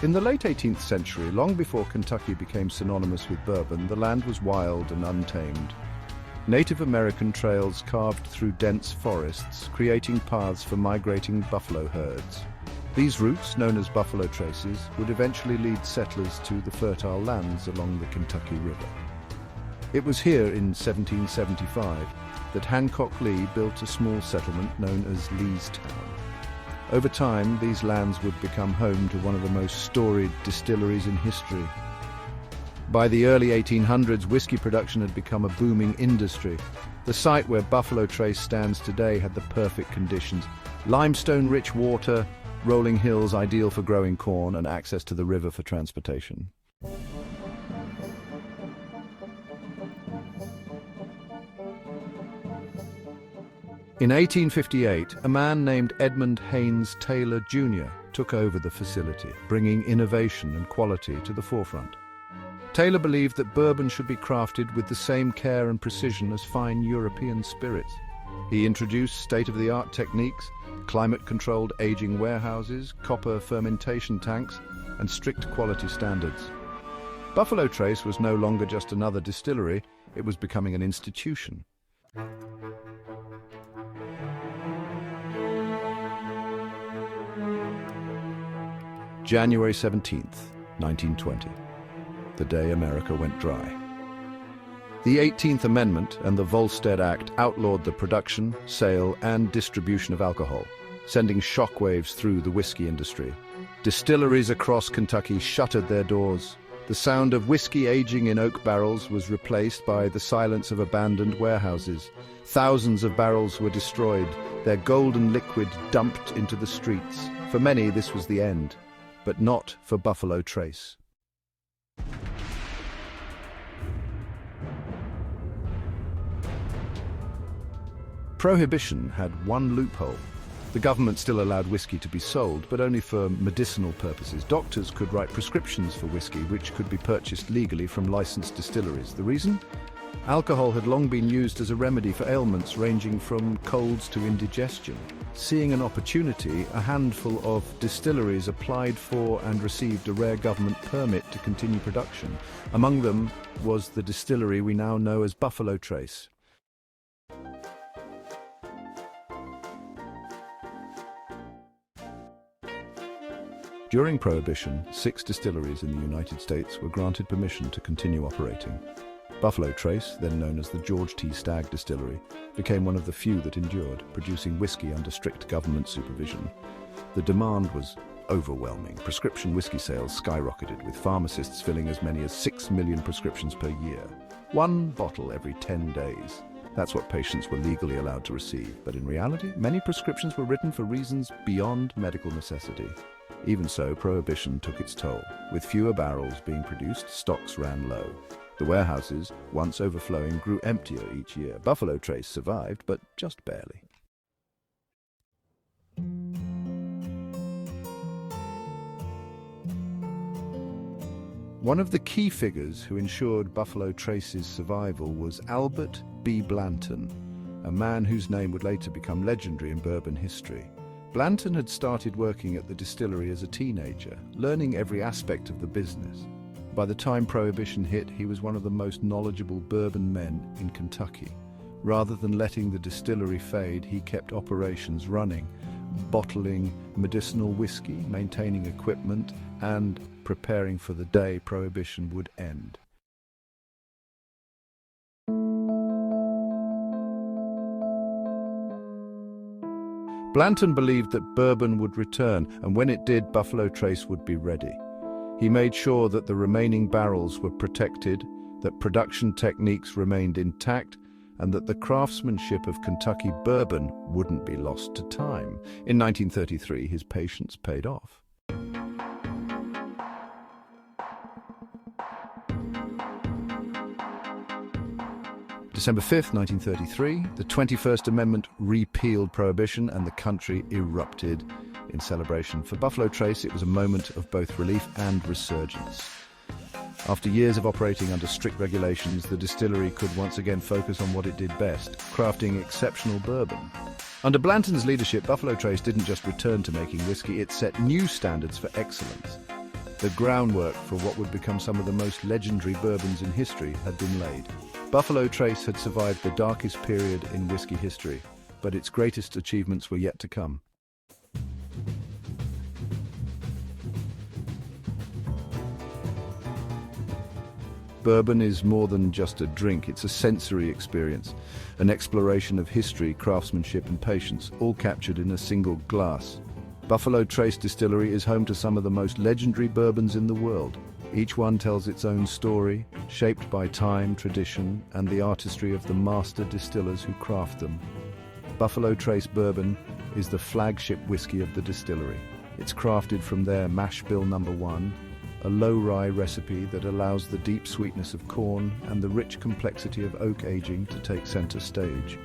In the late 18th century, long before Kentucky became synonymous with bourbon, the land was wild and untamed. Native American trails carved through dense forests, creating paths for migrating buffalo herds. These routes, known as Buffalo Traces, would eventually lead settlers to the fertile lands along the Kentucky River. It was here in 1775 that Hancock Lee built a small settlement known as Leestown. Over time, these lands would become home to one of the most storied distilleries in history. By the early 1800s, whiskey production had become a booming industry. The site where Buffalo Trace stands today had the perfect conditions: limestone-rich water, rolling hills ideal for growing corn, and access to the river for transportation. In 1858, a man named Edmund Haynes Taylor, Jr. took over the facility, bringing innovation and quality to the forefront. Taylor believed that bourbon should be crafted with the same care and precision as fine European spirits. He introduced state-of-the-art techniques, climate-controlled aging warehouses, copper fermentation tanks, and strict quality standards. Buffalo Trace was no longer just another distillery, it was becoming an institution. January 17th, 1920, the day America went dry. The 18th Amendment and the Volstead Act outlawed the production, sale, and distribution of alcohol, sending shockwaves through the whiskey industry. Distilleries across Kentucky shuttered their doors. The sound of whiskey aging in oak barrels was replaced by the silence of abandoned warehouses. Thousands of barrels were destroyed, their golden liquid dumped into the streets. For many, this was the end, but not for Buffalo Trace. Prohibition had one loophole. The government still allowed whiskey to be sold, but only for medicinal purposes. Doctors could write prescriptions for whiskey, which could be purchased legally from licensed distilleries. The reason? Alcohol had long been used as a remedy for ailments ranging from colds to indigestion. Seeing an opportunity, a handful of distilleries applied for and received a rare government permit to continue production. Among them was the distillery we now know as Buffalo Trace. During Prohibition, 6 distilleries in the United States were granted permission to continue operating. Buffalo Trace, then known as the George T. Stagg Distillery, became one of the few that endured, producing whiskey under strict government supervision. The demand was overwhelming. Prescription whiskey sales skyrocketed, with pharmacists filling as many as 6 million prescriptions per year. 1 bottle every 10 days. That's what patients were legally allowed to receive. But in reality, many prescriptions were written for reasons beyond medical necessity. Even so, Prohibition took its toll. With fewer barrels being produced, stocks ran low. The warehouses, once overflowing, grew emptier each year. Buffalo Trace survived, but just barely. One of the key figures who ensured Buffalo Trace's survival was Albert B. Blanton, a man whose name would later become legendary in bourbon history. Blanton had started working at the distillery as a teenager, learning every aspect of the business. By the time Prohibition hit, he was one of the most knowledgeable bourbon men in Kentucky. Rather than letting the distillery fade, he kept operations running, bottling medicinal whiskey, maintaining equipment, and preparing for the day Prohibition would end. Blanton believed that bourbon would return, and when it did, Buffalo Trace would be ready. He made sure that the remaining barrels were protected, that production techniques remained intact, and that the craftsmanship of Kentucky bourbon wouldn't be lost to time. In 1933, his patience paid off. December 5th, 1933, the 21st Amendment repealed Prohibition and the country erupted in celebration. For Buffalo Trace, it was a moment of both relief and resurgence. After years of operating under strict regulations, the distillery could once again focus on what it did best, crafting exceptional bourbon. Under Blanton's leadership, Buffalo Trace didn't just return to making whiskey, it set new standards for excellence. The groundwork for what would become some of the most legendary bourbons in history had been laid. Buffalo Trace had survived the darkest period in whiskey history, but its greatest achievements were yet to come. Bourbon is more than just a drink, it's a sensory experience, an exploration of history, craftsmanship and patience, all captured in a single glass. Buffalo Trace Distillery is home to some of the most legendary bourbons in the world. Each one tells its own story, shaped by time, tradition, and the artistry of the master distillers who craft them. Buffalo Trace Bourbon is the flagship whiskey of the distillery. It's crafted from their mash bill number 1, a low-rye recipe that allows the deep sweetness of corn and the rich complexity of oak aging to take center stage.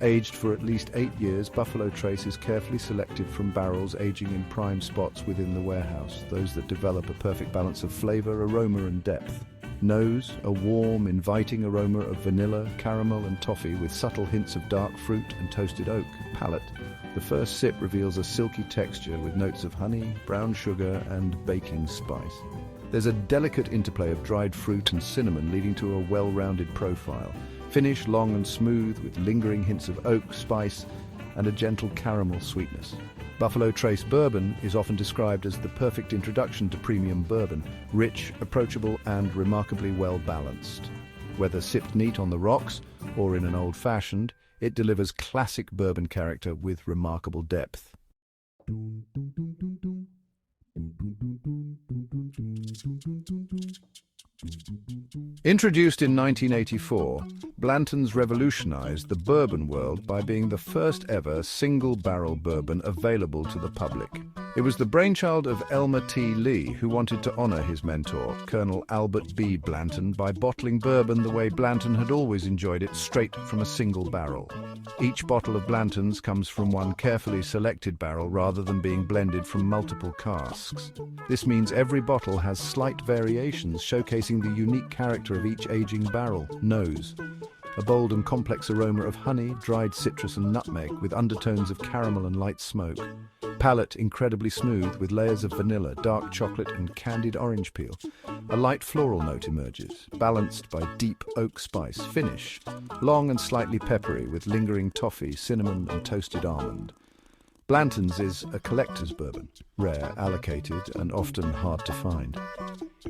Aged for at least 8 years, Buffalo Trace is carefully selected from barrels aging in prime spots within the warehouse, those that develop a perfect balance of flavor, aroma and depth. Nose, a warm, inviting aroma of vanilla, caramel and toffee with subtle hints of dark fruit and toasted oak. Palate. The first sip reveals a silky texture with notes of honey, brown sugar and baking spice. There's a delicate interplay of dried fruit and cinnamon leading to a well-rounded profile. Finish long and smooth with lingering hints of oak, spice and a gentle caramel sweetness. Buffalo Trace Bourbon is often described as the perfect introduction to premium bourbon, rich, approachable and remarkably well balanced. Whether sipped neat on the rocks or in an old-fashioned, it delivers classic bourbon character with remarkable depth. Introduced in 1984, Blanton's revolutionized the bourbon world by being the first ever single-barrel bourbon available to the public. It was the brainchild of Elmer T. Lee, who wanted to honor his mentor, Colonel Albert B. Blanton, by bottling bourbon the way Blanton had always enjoyed it, straight from a single barrel. Each bottle of Blanton's comes from one carefully selected barrel rather than being blended from multiple casks. This means every bottle has slight variations, showcasing the unique character of each aging barrel. Nose. A bold and complex aroma of honey, dried citrus and nutmeg with undertones of caramel and light smoke. Palate incredibly smooth with layers of vanilla, dark chocolate and candied orange peel. A light floral note emerges, balanced by deep oak spice. Finish. Long and slightly peppery with lingering toffee, cinnamon and toasted almond. Blanton's is a collector's bourbon, rare, allocated and often hard to find.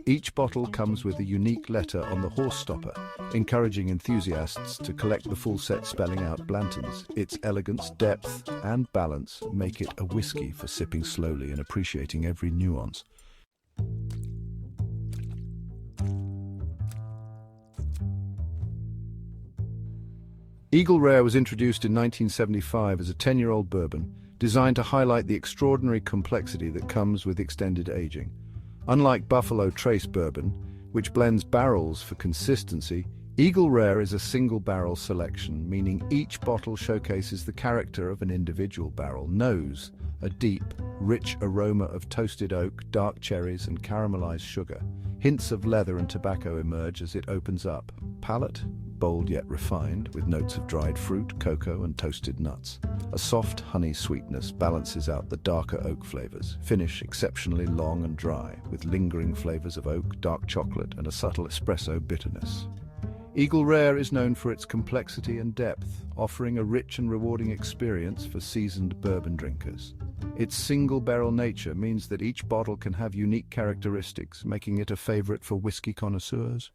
Each bottle comes with a unique letter on the horse stopper, encouraging enthusiasts to collect the full set spelling out Blanton's. Its elegance, depth and balance make it a whiskey for sipping slowly and appreciating every nuance. Eagle Rare was introduced in 1975 as a 10-year-old bourbon designed to highlight the extraordinary complexity that comes with extended aging. Unlike Buffalo Trace Bourbon, which blends barrels for consistency, Eagle Rare is a single-barrel selection, meaning each bottle showcases the character of an individual barrel. Nose, a deep, rich aroma of toasted oak, dark cherries and caramelized sugar. Hints of leather and tobacco emerge as it opens up. Palate, bold yet refined, with notes of dried fruit, cocoa and toasted nuts. A soft honey sweetness balances out the darker oak flavors. Finish exceptionally long and dry, with lingering flavors of oak, dark chocolate and a subtle espresso bitterness. Eagle Rare is known for its complexity and depth, offering a rich and rewarding experience for seasoned bourbon drinkers. Its single-barrel nature means that each bottle can have unique characteristics, making it a favorite for whiskey connoisseurs.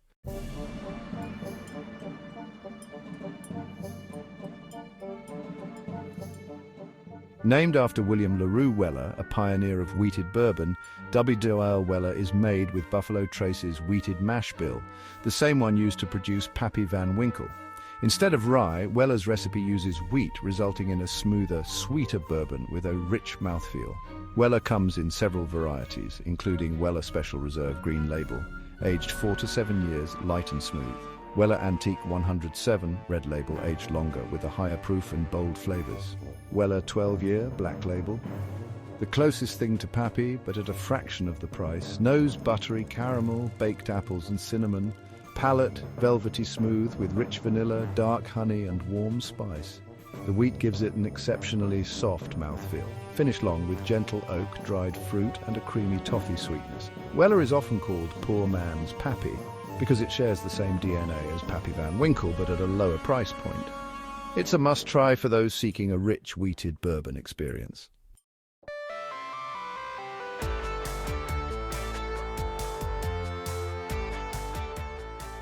Named after William LaRue Weller, a pioneer of wheated bourbon, W.L. Weller is made with Buffalo Trace's wheated mash bill, the same one used to produce Pappy Van Winkle. Instead of rye, Weller's recipe uses wheat, resulting in a smoother, sweeter bourbon with a rich mouthfeel. Weller comes in several varieties, including Weller Special Reserve Green Label, aged 4 to 7 years, light and smooth. Weller Antique 107, red label, aged longer with a higher proof and bold flavors. Weller 12-year, black label. The closest thing to Pappy, but at a fraction of the price. Nose buttery caramel, baked apples and cinnamon. Palate velvety smooth with rich vanilla, dark honey and warm spice. The wheat gives it an exceptionally soft mouthfeel, finished long with gentle oak, dried fruit, and a creamy toffee sweetness. Weller is often called poor man's Pappy because it shares the same DNA as Pappy Van Winkle, but at a lower price point. It's a must-try for those seeking a rich wheated bourbon experience.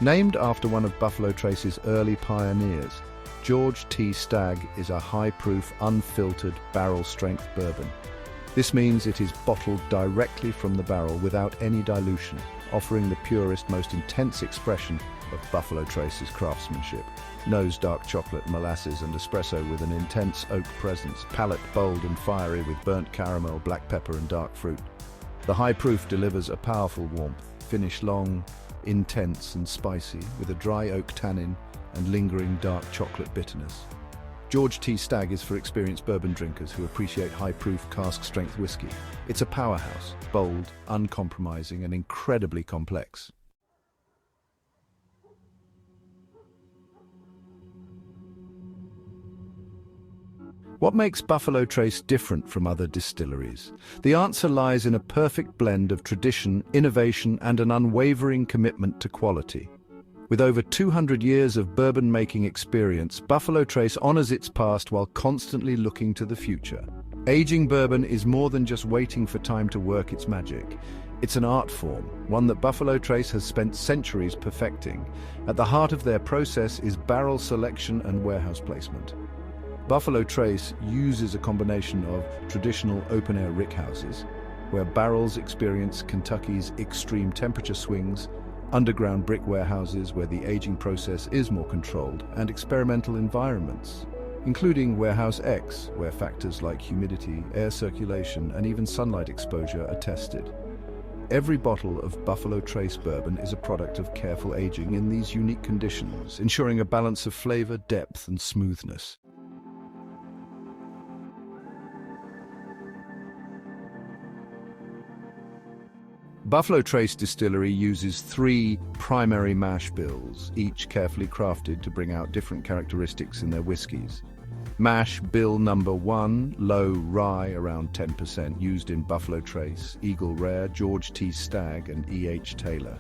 Named after one of Buffalo Trace's early pioneers, George T. Stagg is a high-proof, unfiltered, barrel-strength bourbon. This means it is bottled directly from the barrel without any dilution, offering the purest, most intense expression of Buffalo Trace's craftsmanship. Nose dark chocolate, molasses, and espresso with an intense oak presence. Palate bold and fiery with burnt caramel, black pepper, and dark fruit. The high proof delivers a powerful warmth. Finish long, intense, and spicy with a dry oak tannin and lingering dark chocolate bitterness. George T. Stagg is for experienced bourbon drinkers who appreciate high-proof, cask-strength whiskey. It's a powerhouse, bold, uncompromising, and incredibly complex. What makes Buffalo Trace different from other distilleries? The answer lies in a perfect blend of tradition, innovation, and an unwavering commitment to quality. With over 200 years of bourbon-making experience, Buffalo Trace honors its past while constantly looking to the future. Aging bourbon is more than just waiting for time to work its magic. It's an art form, one that Buffalo Trace has spent centuries perfecting. At the heart of their process is barrel selection and warehouse placement. Buffalo Trace uses a combination of traditional open-air rickhouses, where barrels experience Kentucky's extreme temperature swings, underground brick warehouses where the aging process is more controlled, and experimental environments, including Warehouse X, where factors like humidity, air circulation, and even sunlight exposure are tested. Every bottle of Buffalo Trace bourbon is a product of careful aging in these unique conditions, ensuring a balance of flavor, depth, and smoothness. Buffalo Trace Distillery uses 3 primary mash bills, each carefully crafted to bring out different characteristics in their whiskies. Mash bill number 1, low rye, around 10%, used in Buffalo Trace, Eagle Rare, George T. Stagg, and E.H. Taylor.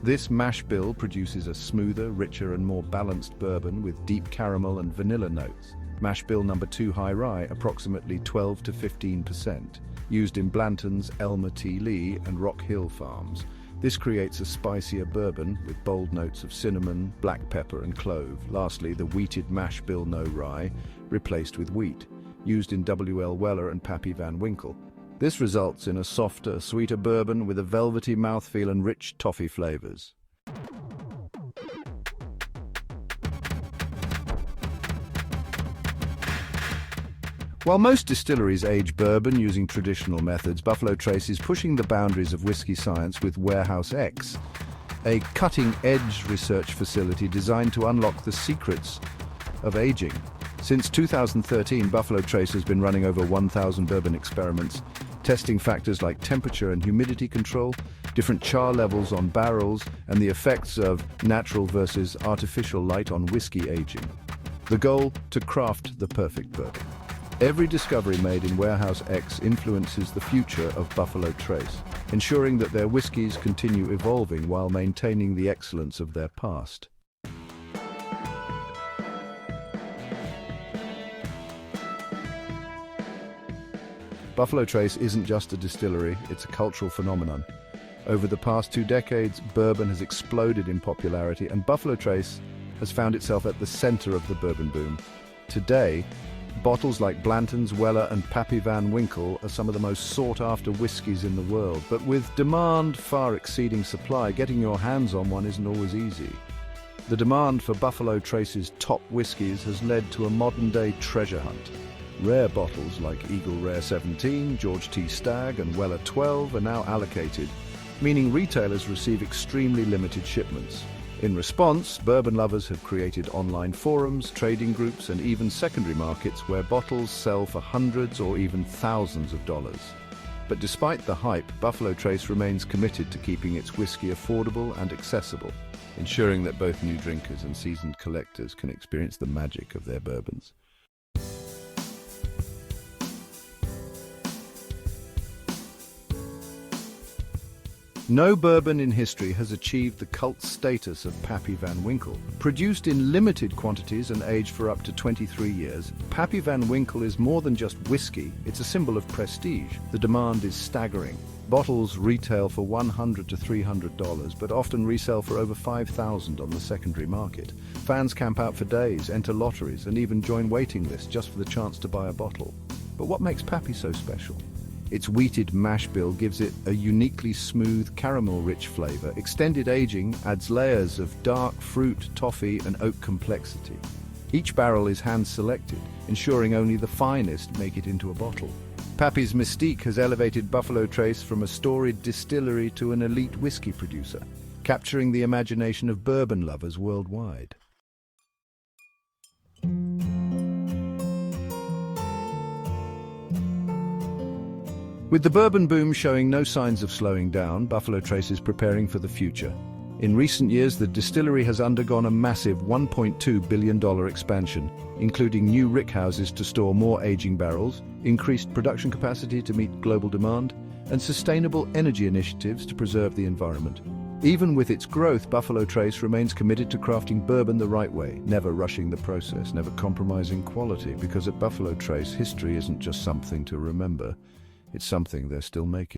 This mash bill produces a smoother, richer, and more balanced bourbon with deep caramel and vanilla notes. Mash bill number 2, high rye, approximately 12 to 15%. Used in Blanton's, Elmer T. Lee, and Rock Hill farms. This creates a spicier bourbon with bold notes of cinnamon, black pepper, and clove. Lastly, the wheated mash bill no rye, replaced with wheat, used in W.L. Weller and Pappy Van Winkle. This results in a softer, sweeter bourbon with a velvety mouthfeel and rich toffee flavors. While most distilleries age bourbon using traditional methods, Buffalo Trace is pushing the boundaries of whiskey science with Warehouse X, a cutting-edge research facility designed to unlock the secrets of aging. Since 2013, Buffalo Trace has been running over 1,000 bourbon experiments, testing factors like temperature and humidity control, different char levels on barrels, and the effects of natural versus artificial light on whiskey aging. The goal: to craft the perfect bourbon. Every discovery made in Warehouse X influences the future of Buffalo Trace, ensuring that their whiskies continue evolving while maintaining the excellence of their past. Buffalo Trace isn't just a distillery, it's a cultural phenomenon. Over the past 2 decades, bourbon has exploded in popularity, and Buffalo Trace has found itself at the center of the bourbon boom. Today, bottles like Blanton's, Weller, and Pappy Van Winkle are some of the most sought-after whiskies in the world. But with demand far exceeding supply, getting your hands on one isn't always easy. The demand for Buffalo Trace's top whiskies has led to a modern-day treasure hunt. Rare bottles like Eagle Rare 17, George T. Stagg, and Weller 12 are now allocated, meaning retailers receive extremely limited shipments. In response, bourbon lovers have created online forums, trading groups, and even secondary markets where bottles sell for hundreds or even thousands of dollars. But despite the hype, Buffalo Trace remains committed to keeping its whiskey affordable and accessible, ensuring that both new drinkers and seasoned collectors can experience the magic of their bourbons. No bourbon in history has achieved the cult status of Pappy Van Winkle. Produced in limited quantities and aged for up to 23 years, Pappy Van Winkle is more than just whiskey, it's a symbol of prestige. The demand is staggering. Bottles retail for $100 to $300, but often resell for over $5,000 on the secondary market. Fans camp out for days, enter lotteries, and even join waiting lists just for the chance to buy a bottle. But what makes Pappy so special? Its wheated mash bill gives it a uniquely smooth, caramel-rich flavor. Extended aging adds layers of dark fruit, toffee, and oak complexity. Each barrel is hand-selected, ensuring only the finest make it into a bottle. Pappy's mystique has elevated Buffalo Trace from a storied distillery to an elite whiskey producer, capturing the imagination of bourbon lovers worldwide. With the bourbon boom showing no signs of slowing down, Buffalo Trace is preparing for the future. In recent years, the distillery has undergone a massive $1.2 billion expansion, including new rickhouses to store more aging barrels, increased production capacity to meet global demand, and sustainable energy initiatives to preserve the environment. Even with its growth, Buffalo Trace remains committed to crafting bourbon the right way, never rushing the process, never compromising quality, because at Buffalo Trace, history isn't just something to remember. It's something they're still making.